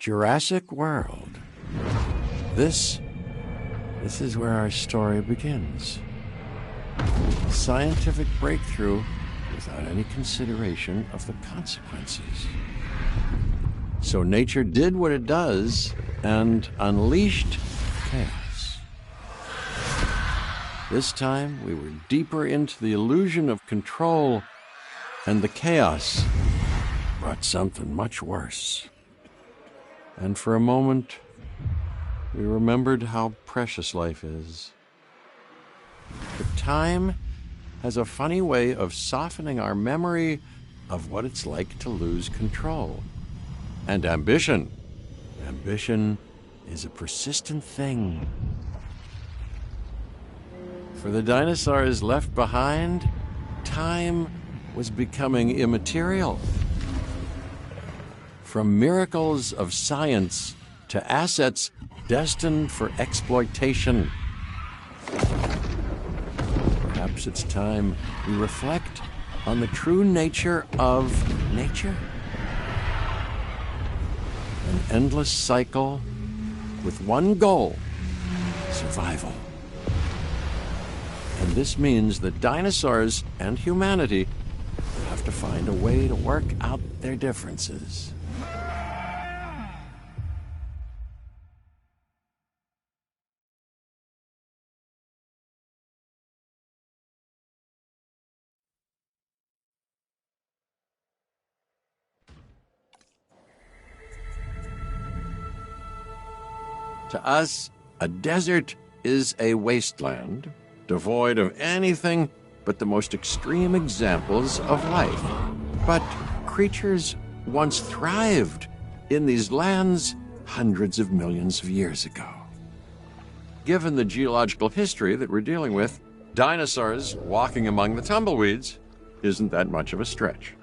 Jurassic World. This is where our story begins. Scientific breakthrough without any consideration of the consequences. So nature did what it does and unleashed chaos. This time, we were deeper into the illusion of control, and the chaos brought something much worse. And for a moment, we remembered how precious life is. But time has a funny way of softening our memory of what it's like to lose control. And ambition. Ambition is a persistent thing. For the dinosaurs left behind, time was becoming immaterial. From miracles of science to assets destined for exploitation. Perhaps it's time we reflect on the true nature of nature. An endless cycle with one goal: survival. And this means that dinosaurs and humanity have to find a way to work out their differences. To us, a desert is a wasteland, devoid of anything but the most extreme examples of life. But creatures once thrived in these lands hundreds of millions of years ago. Given the geological history that we're dealing with, dinosaurs walking among the tumbleweeds isn't that much of a stretch.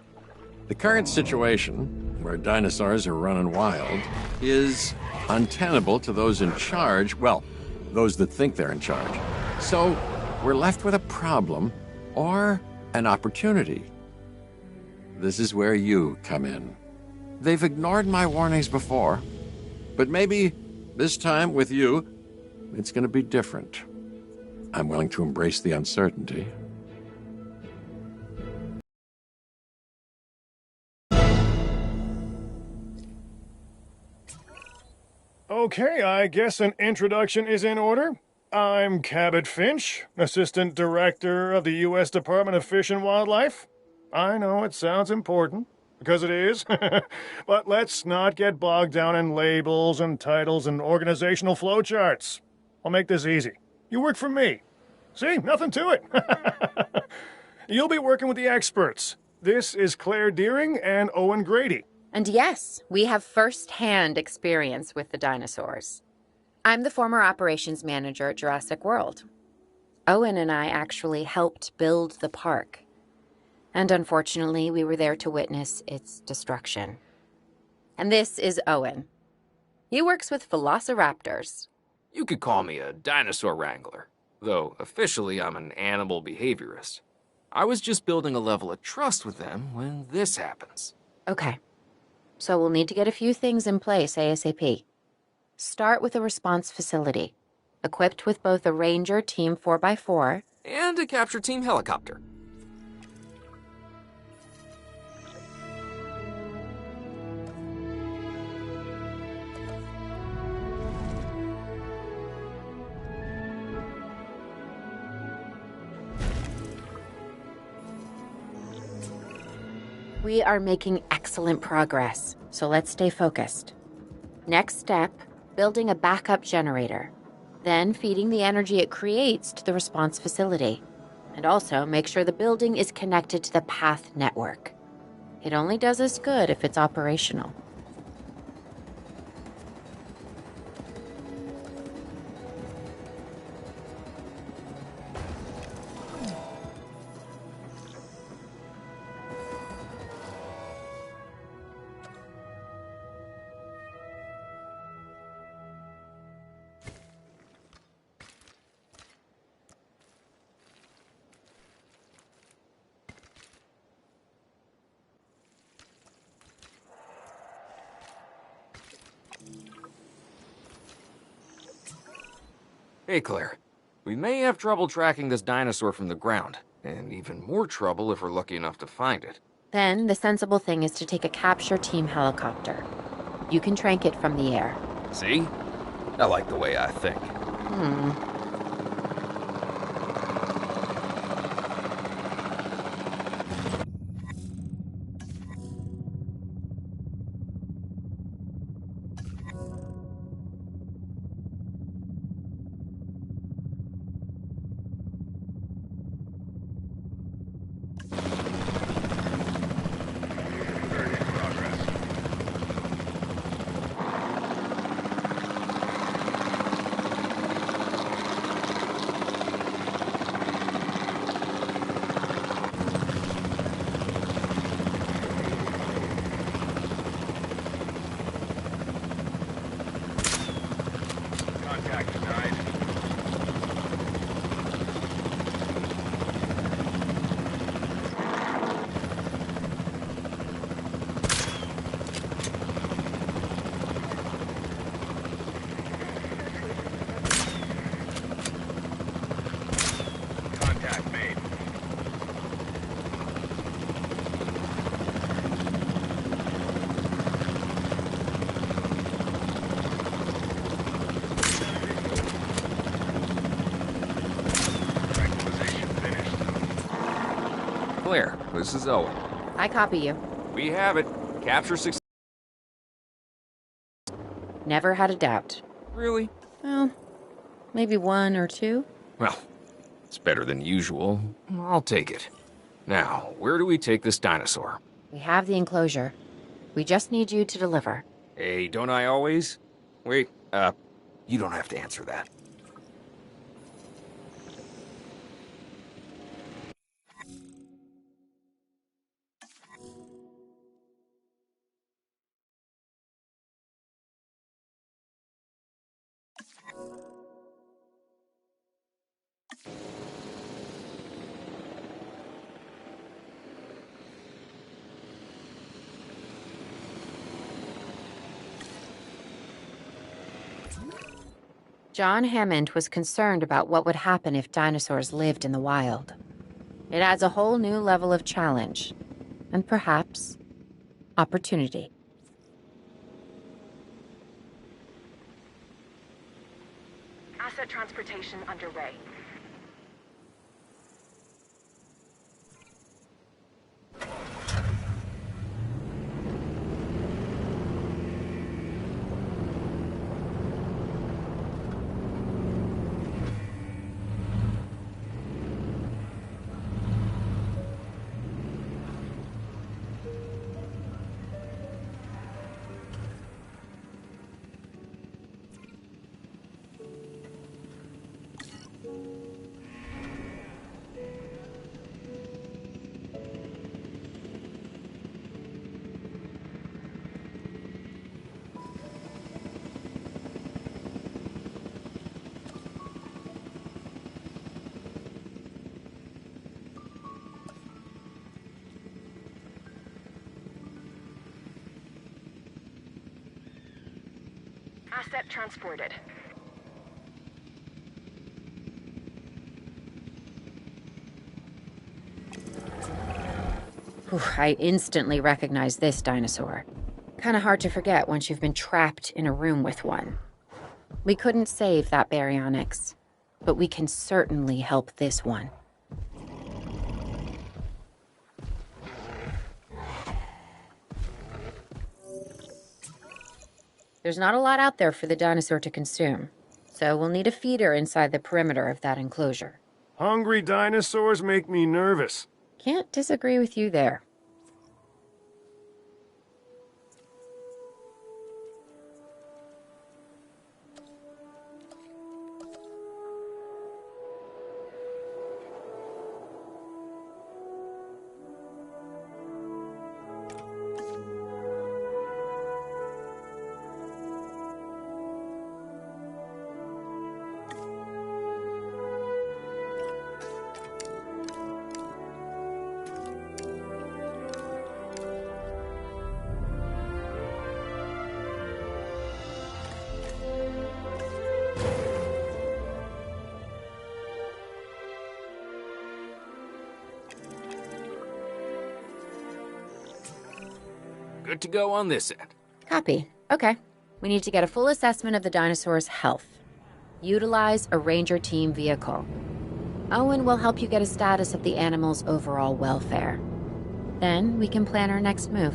The current situation, where dinosaurs are running wild, is untenable to those in charge, well, those that think they're in charge. So we're left with a problem or an opportunity. This is where you come in. They've ignored my warnings before, but maybe this time with you, it's going to be different. I'm willing to embrace the uncertainty. Okay, I guess an introduction is in order. I'm Cabot Finch, Assistant Director of the U.S. Department of Fish and Wildlife. I know it sounds important, because it is, but let's not get bogged down in labels and titles and organizational flowcharts. I'll make this easy. You work for me. See, nothing to it. You'll be working with the experts. This is Claire Deering and Owen Grady. And yes, we have first-hand experience with the dinosaurs. I'm the former operations manager at Jurassic World. Owen and I actually helped build the park. And unfortunately, we were there to witness its destruction. And this is Owen. He works with velociraptors. You could call me a dinosaur wrangler, though officially I'm an animal behaviorist. I was just building a level of trust with them when this happens. Okay. So we'll need to get a few things in place ASAP. Start with a response facility, equipped with both a Ranger Team 4x4 and a capture team helicopter. We are making excellent progress, so let's stay focused. Next step, building a backup generator. Then feeding the energy it creates to the response facility. And also make sure the building is connected to the path network. It only does us good if it's operational. Hey, Claire. We may have trouble tracking this dinosaur from the ground, and even more trouble if we're lucky enough to find it. Then the sensible thing is to take a capture team helicopter. You can trank it from the air. See? I like the way I think. Contact denied. Contact made. Tranquilization finished. Claire, this is Owen. I copy you. We have it. Capture success. Never had a doubt. Really? Well, maybe one or two. Well, it's better than usual. I'll take it. Now, where do we take this dinosaur? We have the enclosure. We just need you to deliver. Hey, don't I always? Wait, you don't have to answer that. John Hammond was concerned about what would happen if dinosaurs lived in the wild. It adds a whole new level of challenge, and perhaps opportunity. Asset transportation underway. Asset transported. Whew, I instantly recognize this dinosaur. Kinda hard to forget once you've been trapped in a room with one. We couldn't save that baryonyx, but we can certainly help this one. There's not a lot out there for the dinosaur to consume, so we'll need a feeder inside the perimeter of that enclosure. Hungry dinosaurs make me nervous. Can't disagree with you there. Good to go on this end. Copy. Okay. We need to get a full assessment of the dinosaur's health. Utilize a ranger team vehicle. Owen will help you get a status of the animal's overall welfare. Then we can plan our next move.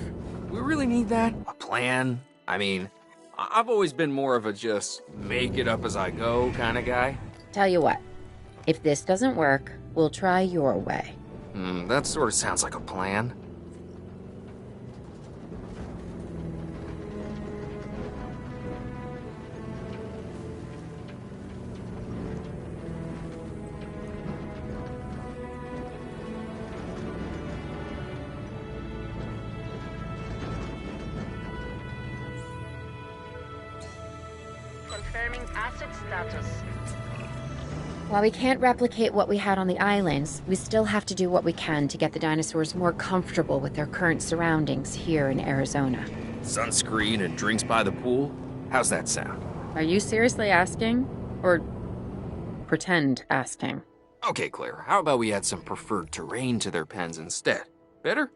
We really need that? A plan? I mean, I've always been more of a just make it up as I go kind of guy. Tell you what, if this doesn't work, we'll try your way. That sort of sounds like a plan. Confirming asset status. While we can't replicate what we had on the islands, we still have to do what we can to get the dinosaurs more comfortable with their current surroundings here in Arizona. Sunscreen and drinks by the pool? How's that sound? Are you seriously asking? Or pretend asking? Okay, Claire, how about we add some preferred terrain to their pens instead? Better?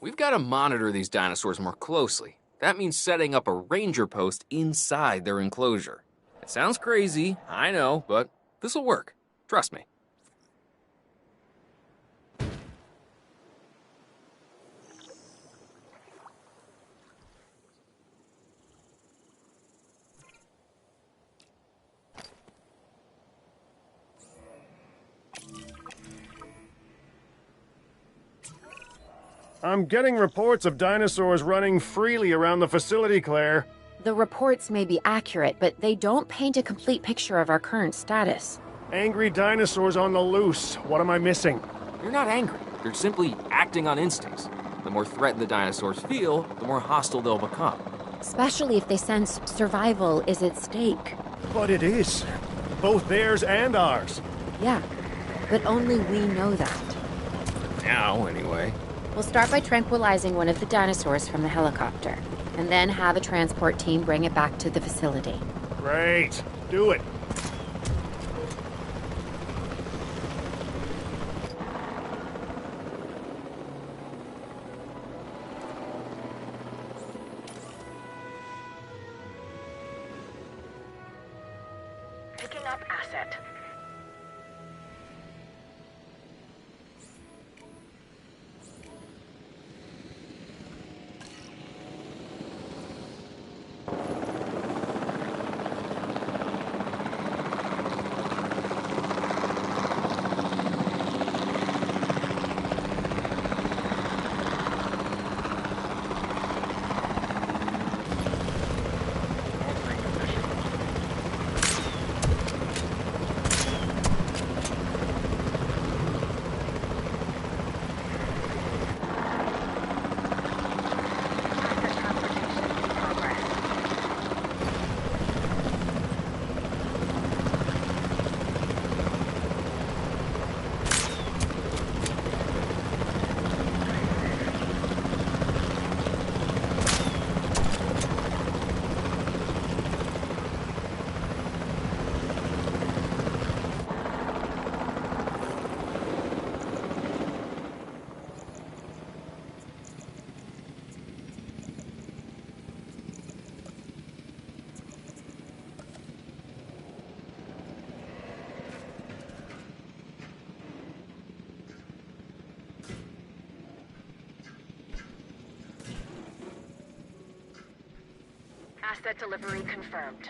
We've got to monitor these dinosaurs more closely. That means setting up a ranger post inside their enclosure. It sounds crazy, I know, but this'll work. Trust me. I'm getting reports of dinosaurs running freely around the facility, Claire. The reports may be accurate, but they don't paint a complete picture of our current status. Angry dinosaurs on the loose. What am I missing? You're not angry. You're simply acting on instincts. The more threatened the dinosaurs feel, the more hostile they'll become. Especially if they sense survival is at stake. But it is. Both theirs and ours. Yeah, but only we know that. Now, anyway. We'll start by tranquilizing one of the dinosaurs from the helicopter, and then have a transport team bring it back to the facility. Great. Do it. Picking up asset. Asset delivery confirmed.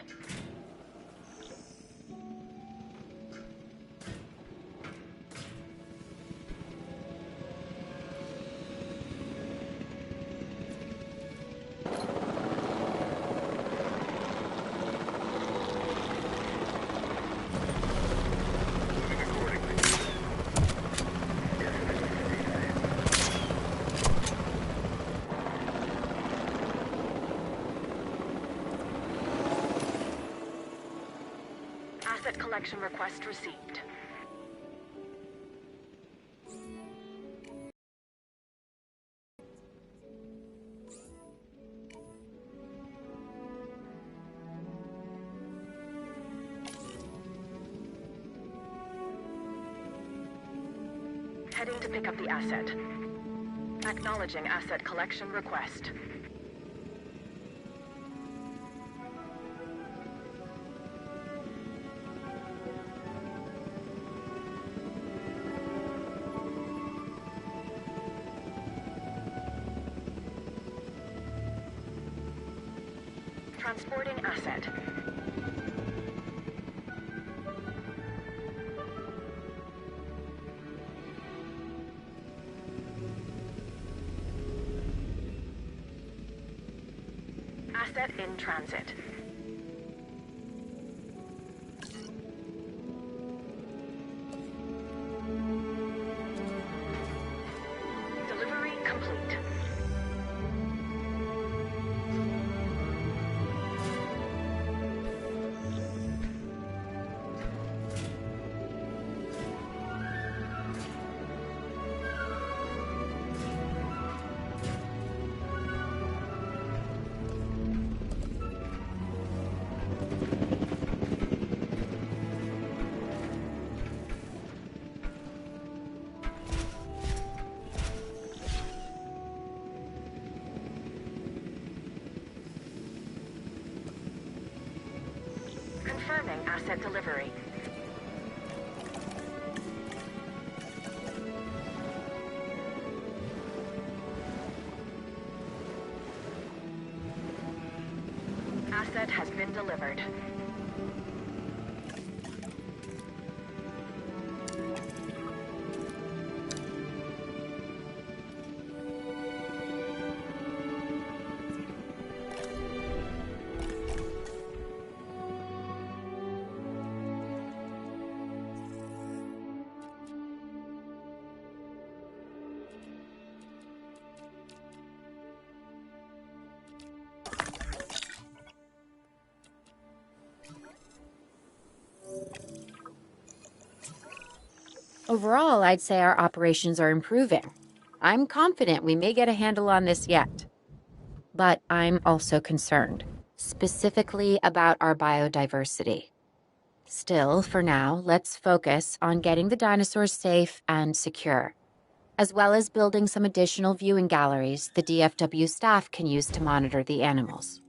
Moving accordingly. Asset collection request received. Heading to pick up the asset. Acknowledging asset collection request. Transporting asset. Asset in transit. Delivery complete. Confirming asset delivery. Asset has been delivered. Overall, I'd say our operations are improving. I'm confident we may get a handle on this yet. But I'm also concerned, specifically about our biodiversity. Still, for now, let's focus on getting the dinosaurs safe and secure, as well as building some additional viewing galleries the DFW staff can use to monitor the animals.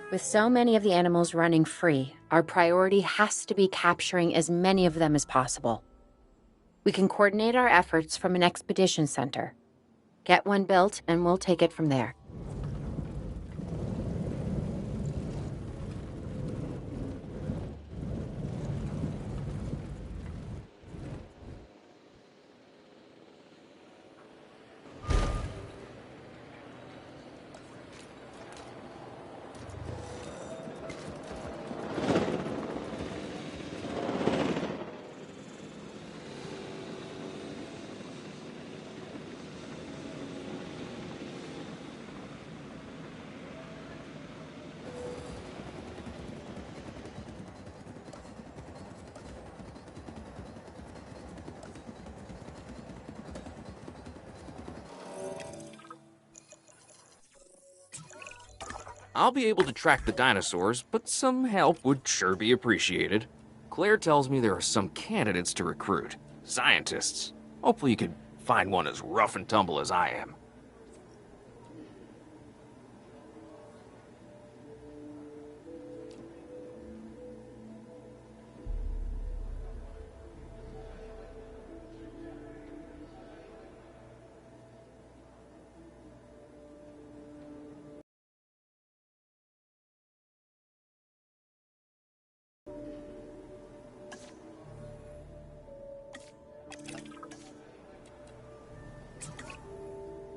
With so many of the animals running free, our priority has to be capturing as many of them as possible. We can coordinate our efforts from an expedition center. Get one built, and we'll take it from there. I'll be able to track the dinosaurs, but some help would sure be appreciated. Claire tells me there are some candidates to recruit. Scientists. Hopefully you could find one as rough and tumble as I am.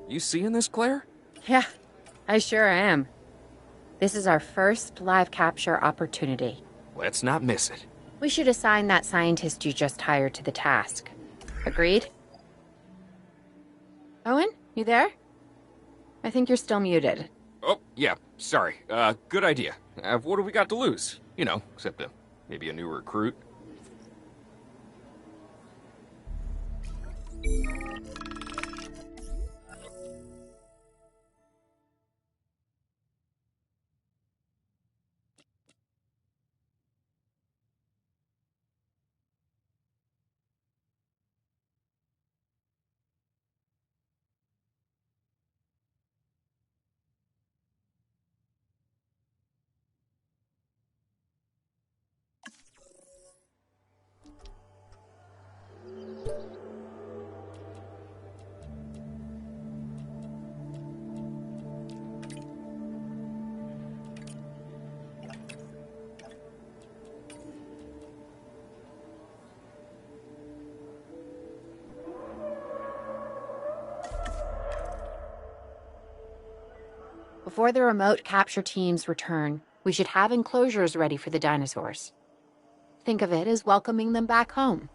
You seeing this, Claire? Yeah, I sure am. This is our first live capture opportunity. Let's not miss it. We should assign that scientist you just hired to the task. Agreed? Owen, you there? I think you're still muted. Oh, yeah, sorry. Good idea. What have we got to lose? You know, except maybe a new recruit. Before the remote capture teams return, we should have enclosures ready for the dinosaurs. Think of it as welcoming them back home.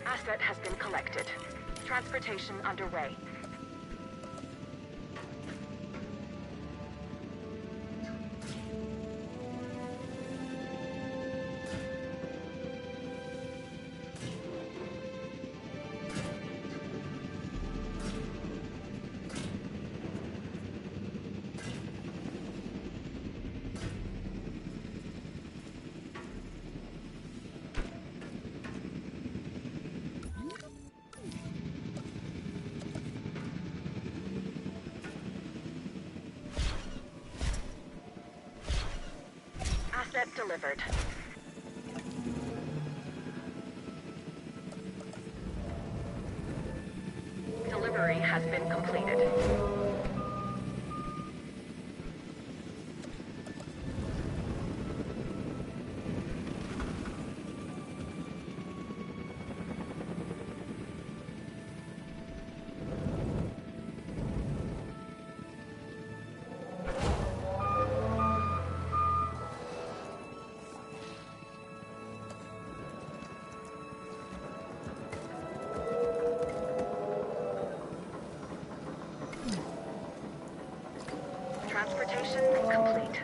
Asset has been collected. Transportation underway. delivered. Delivery has been completed. Transportation complete.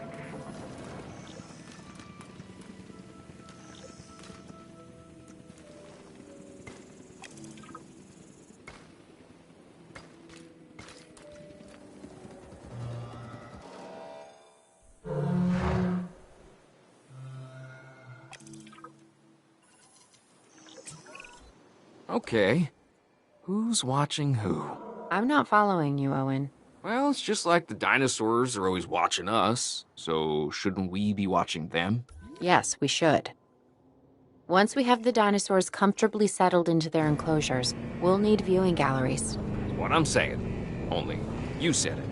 Okay. Who's watching who? I'm not following you, Owen. Well, it's just like the dinosaurs are always watching us, so shouldn't we be watching them? Yes, we should. Once we have the dinosaurs comfortably settled into their enclosures, we'll need viewing galleries. That's what I'm saying. Only, you said it.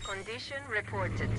Condition reported.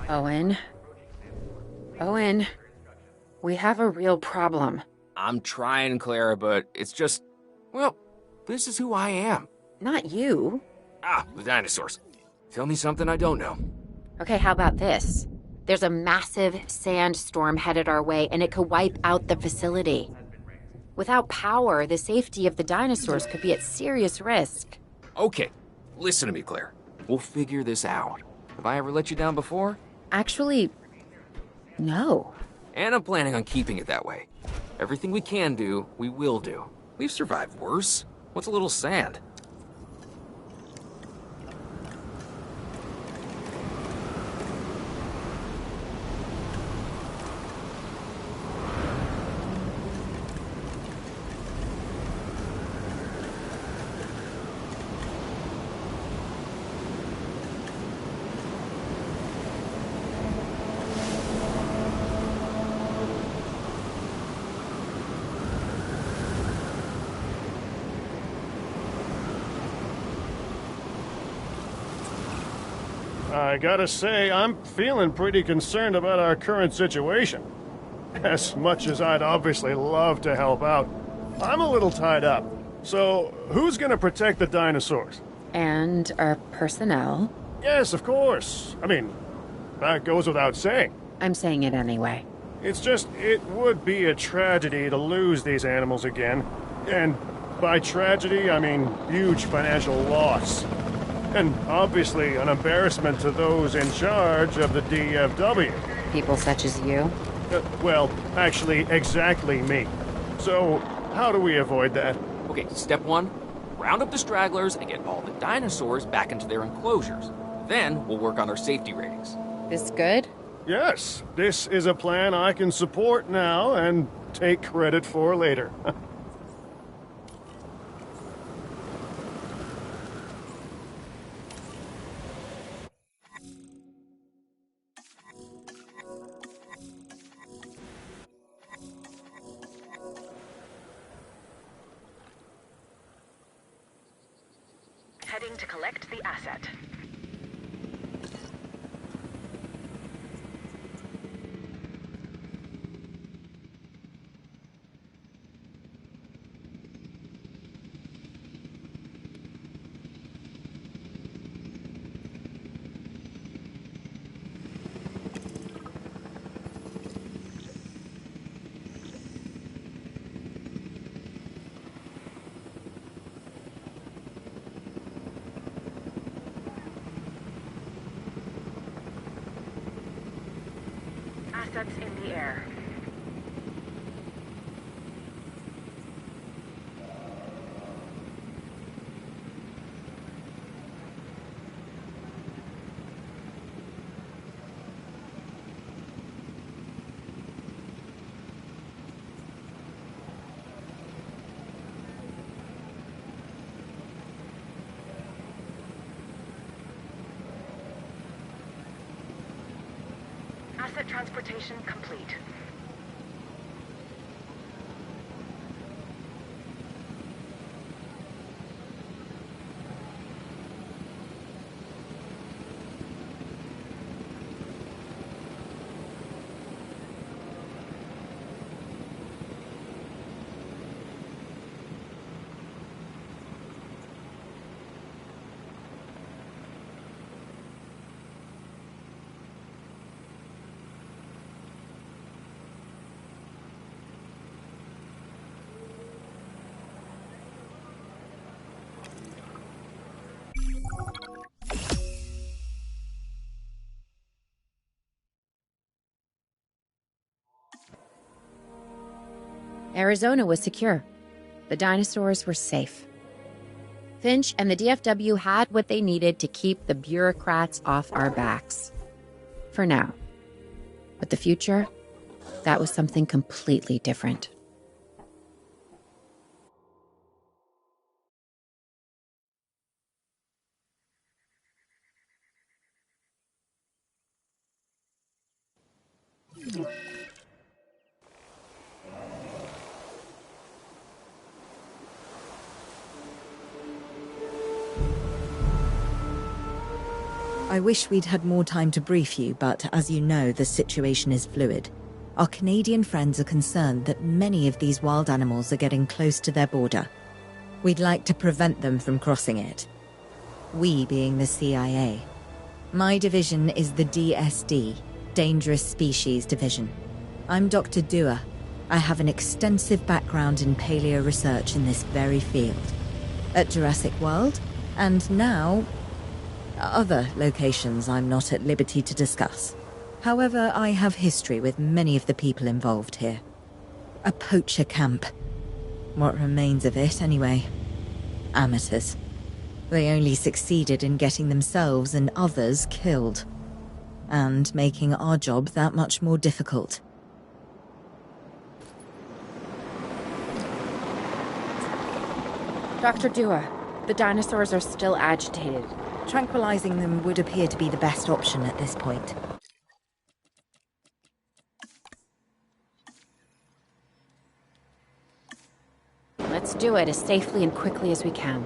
Owen. Owen, we have a real problem. I'm trying, Clara, but it's just, well, this is who I am. Not you. Ah, the dinosaurs. Tell me something I don't know. Okay, how about this? There's a massive sandstorm headed our way, and it could wipe out the facility. Without power, the safety of the dinosaurs could be at serious risk. Okay, listen to me, Claire. We'll figure this out. Have I ever let you down before? Actually, no. And I'm planning on keeping it that way. Everything we can do, we will do. We've survived worse. What's a little sand? I gotta say, I'm feeling pretty concerned about our current situation. As much as I'd obviously love to help out, I'm a little tied up. So, who's gonna protect the dinosaurs? And our personnel. Yes, of course. I mean, that goes without saying. I'm saying it anyway. It's just, it would be a tragedy to lose these animals again. And by tragedy, I mean huge financial loss. And obviously an embarrassment to those in charge of the DFW. People such as you. Well, actually, exactly me. So, how do we avoid that? Okay, step one, round up the stragglers and get all the dinosaurs back into their enclosures. Then we'll work on our safety ratings. This good? Yes, this is a plan I can support now and take credit for later. Heading to collect the asset. Assets in the air. Asset transportation complete. Arizona was secure. The dinosaurs were safe. Finch and the DFW had what they needed to keep the bureaucrats off our backs. For now. But the future, that was something completely different. I wish we'd had more time to brief you, but as you know, the situation is fluid. Our Canadian friends are concerned that many of these wild animals are getting close to their border. We'd like to prevent them from crossing it. We being the CIA. My division is the DSD, Dangerous Species Division. I'm Dr. Dua. I have an extensive background in paleo research in this very field. At Jurassic World, and now other locations I'm not at liberty to discuss. However, I have history with many of the people involved here. A poacher camp. What remains of it, anyway. Amateurs. They only succeeded in getting themselves and others killed. And making our job that much more difficult. Dr. Dua, the dinosaurs are still agitated. Tranquilizing them would appear to be the best option at this point. Let's do it as safely and quickly as we can.